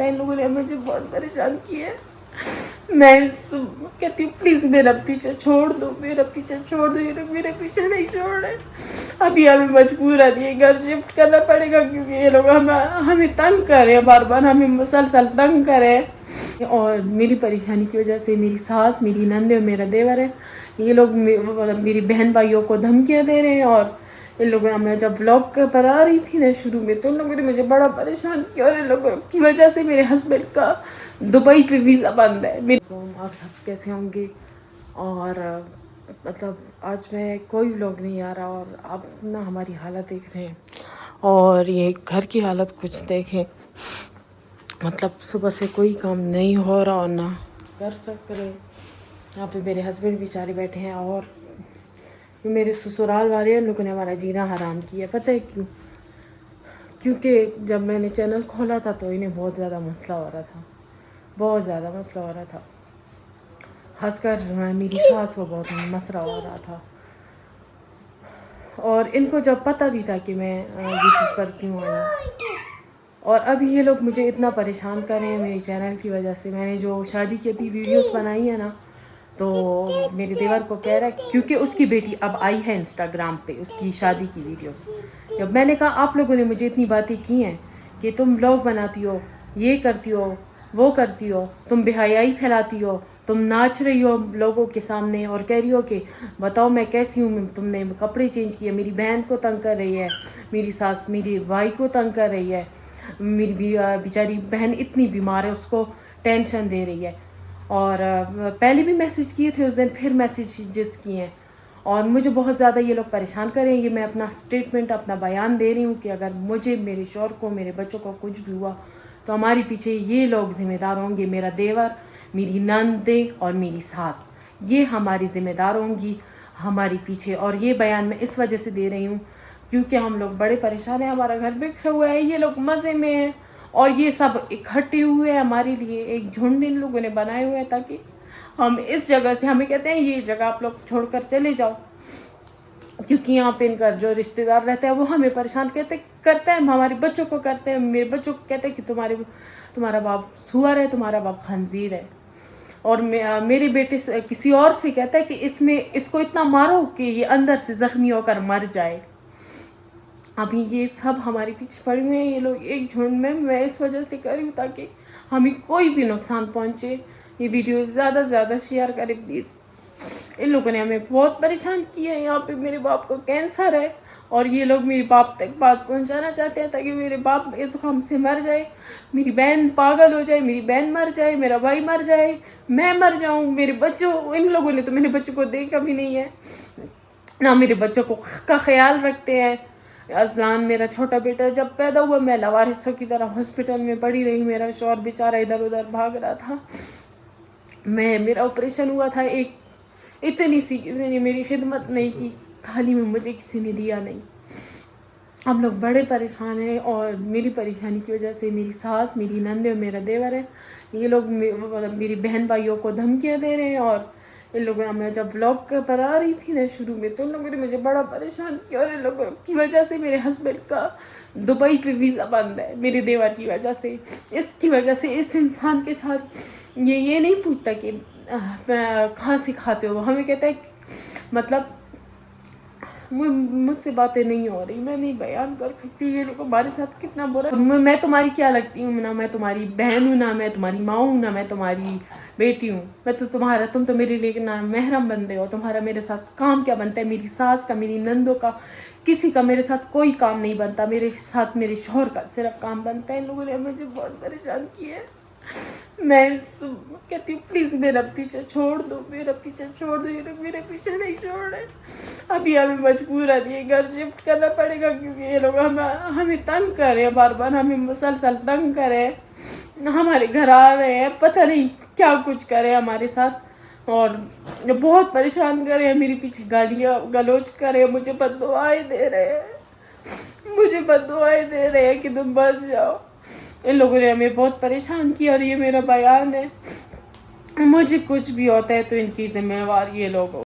इन लोगों ने मुझे बहुत परेशान किया है। मैं कहती हूँ प्लीज़ मेरा पीछे छोड़ दो, मेरा पीछे छोड़ दो। ये लोग मेरे पीछे नहीं छोड़ रहे। अभी हमें मजबूर है घर शिफ्ट करना पड़ेगा क्योंकि ये लोग हमें तंग कर रहे हैं, बार बार हमें मुसलसल तंग करे। और मेरी परेशानी की वजह से मेरी सास, मेरी नंदे और मेरा देवर है, ये लोग मेरी बहन भाइयों को धमकियाँ दे रहे हैं। और इन लोगों मैं जब व्लॉग पर आ रही थी ना शुरू में, तो इन लोगों ने मुझे बड़ा परेशान किया और इन लोगों की वजह से मेरे हस्बैंड का दुबई पे वीज़ा बंद है। आप सब कैसे होंगे? और मतलब आज मैं कोई व्लॉग नहीं आ रहा और आप ना हमारी हालत देख रहे हैं और ये घर की हालत कुछ देखें। मतलब सुबह से कोई काम नहीं हो रहा और ना कर सक रहे। यहाँ पे मेरे हस्बैंड बेचारे बैठे हैं और मेरे ससुराल वाले उन लोगों ने हमारा जीना हराम किया। पता है क्यों? क्योंकि जब मैंने चैनल खोला था तो इन्हें बहुत ज़्यादा मसला हो रहा था, बहुत ज़्यादा मसला हो रहा था। खासकर मेरी सास को बहुत मसला हो रहा था। और इनको जब पता भी था कि मैं यूट्यूब पर क्यों आई, और अभी ये लोग मुझे इतना परेशान कर रहे हैं मेरे चैनल की वजह से। मैंने जो शादी की अभी वीडियोस बनाई है ना, तो मेरे देवर को कह रहा है, क्योंकि उसकी बेटी अब आई है इंस्टाग्राम पे उसकी शादी की वीडियोस। जब मैंने कहा आप लोगों ने मुझे इतनी बातें की हैं कि तुम व्लॉग बनाती हो, ये करती हो, वो करती हो, तुम बेहयाई फैलाती हो, तुम नाच रही हो लोगों के सामने और कह रही हो कि बताओ मैं कैसी हूँ, तुमने कपड़े चेंज किए, मेरी बहन को तंग कर रही है, मेरी सास मेरी भाई को तंग कर रही है, मेरी बेचारी बहन इतनी बीमार है उसको टेंशन दे रही है। और पहले भी मैसेज किए थे उस दिन, फिर मैसेजेस किए हैं और मुझे बहुत ज़्यादा ये लोग परेशान कर रहे हैं। ये मैं अपना स्टेटमेंट, अपना बयान दे रही हूँ कि अगर मुझे, मेरे शौहर को, मेरे बच्चों को कुछ भी हुआ तो हमारे पीछे ये लोग ज़िम्मेदार होंगे। मेरा देवर, मेरी नंदे और मेरी सास, ये हमारी ज़िम्मेदार होंगी हमारे पीछे। और ये बयान मैं इस वजह से दे रही हूँ क्योंकि हम लोग बड़े परेशान हैं, हमारा घर बिखरा हुआ है, ये लोग मज़े में हैं और ये सब इकट्ठे हुए हैं हमारे लिए। एक झुंड इन लोगों ने बनाए हुए हैं ताकि हम इस जगह से, हमें कहते हैं ये जगह आप लोग छोड़कर चले जाओ, क्योंकि यहाँ पे इनका जो रिश्तेदार रहता है वो हमें परेशान करते हैं, हमारे बच्चों को करते हैं। मेरे बच्चों को कहते हैं कि तुम्हारा बाप सुअर है, तुम्हारा बाप खंजीर है। और मेरे बेटे किसी और से कहता है कि इसको इतना मारो कि ये अंदर से जख्मी होकर मर जाए। अभी ये सब हमारे पीछे पड़े हुए हैं ये लोग एक झुंड में। मैं इस वजह से कर रही हूँ ताकि हमें कोई भी नुकसान पहुँचे। ये वीडियो ज़्यादा से ज़्यादा शेयर करें प्लीज़। इन लोगों ने हमें बहुत परेशान किया है। यहाँ पे मेरे बाप को कैंसर है और ये लोग मेरे बाप तक बात पहुँचाना चाहते हैं ताकि मेरे बाप इस गम से मर जाए, मेरी बहन पागल हो जाए, मेरी बहन मर जाए, मेरा भाई मर जाए, मैं मर जाऊँ, मेरे बच्चों, इन लोगों ने तो मेरे बच्चों को देखा भी नहीं है ना, मेरे बच्चों का ख्याल रखते हैं। अजलान मेरा छोटा बेटा जब पैदा हुआ मैं लवारिसों की तरह हॉस्पिटल में पड़ी रही। मेरा शौहर बेचारा इधर उधर भाग रहा था। मेरा ऑपरेशन हुआ था, एक इतनी सी किसी ने मेरी खिदमत नहीं की, थाली में मुझे किसी ने दिया नहीं। हम लोग बड़े परेशान हैं और मेरी परेशानी की वजह से मेरी सास, मेरी नंदे और मेरा देवर है, ये लोग मेरी बहन भाइयों को धमकियाँ दे रहे हैं। और इन लोगों मैं जब व्लॉग पर आ रही थी ना शुरू में, तो इन लोगों ने मुझे बड़ा परेशान किया और इन लोगों की वजह से मेरे हस्बैंड का दुबई पे वीज़ा बंद है, मेरे देवर की वजह से। इसकी वजह से इस इंसान के साथ ये नहीं पूछता कि कहाँ से खाते हो, हमें कहता है मतलब मुझसे बातें नहीं हो रही, मैं नहीं बयान कर सकती ये लोग हमारे साथ कितना बुरा। मैं तुम्हारी क्या लगती हूँ ना, मैं तुम्हारी बहन हूँ ना, मैं तुम्हारी माँ हूँ ना, मैं तुम्हारी बेटी हूँ। मैं तो तुम तो मेरे लिए ना महरम बंदे हो। तुम्हारा मेरे साथ काम क्या बनता है? मेरी सास का, मेरी नंदों का, किसी का मेरे साथ कोई काम नहीं बनता। मेरे साथ मेरे शौहर का सिर्फ काम बनता है। इन लोगों ने मुझे बहुत परेशान किया है। मैं कहती हूँ प्लीज़ मेरा पीछे छोड़ दो, मेरा पीछे छोड़ दो। ये लोग मेरे पीछे नहीं छोड़ रहे। अभी हमें मजबूर है घर शिफ्ट करना पड़ेगा क्योंकि ये लोग हमें तंग कर रहे हैं, बार बार हमें मुसलसल तंग कर रहे हैं, हमारे घर आ रहे हैं, पता नहीं क्या कुछ करे हमारे साथ और बहुत परेशान कर रहे हैं। मेरे पीछे गालियाँ गलौज कर रहे हैं, मुझे बद्दुआएं दे रहे हैं, मुझे बद्दुआएं दे रहे हैं कि तुम मर जाओ। इन लोगों ने हमें बहुत परेशान किया और ये मेरा बयान है। मुझे कुछ भी होता है तो इनकी जिम्मेवार ये लोग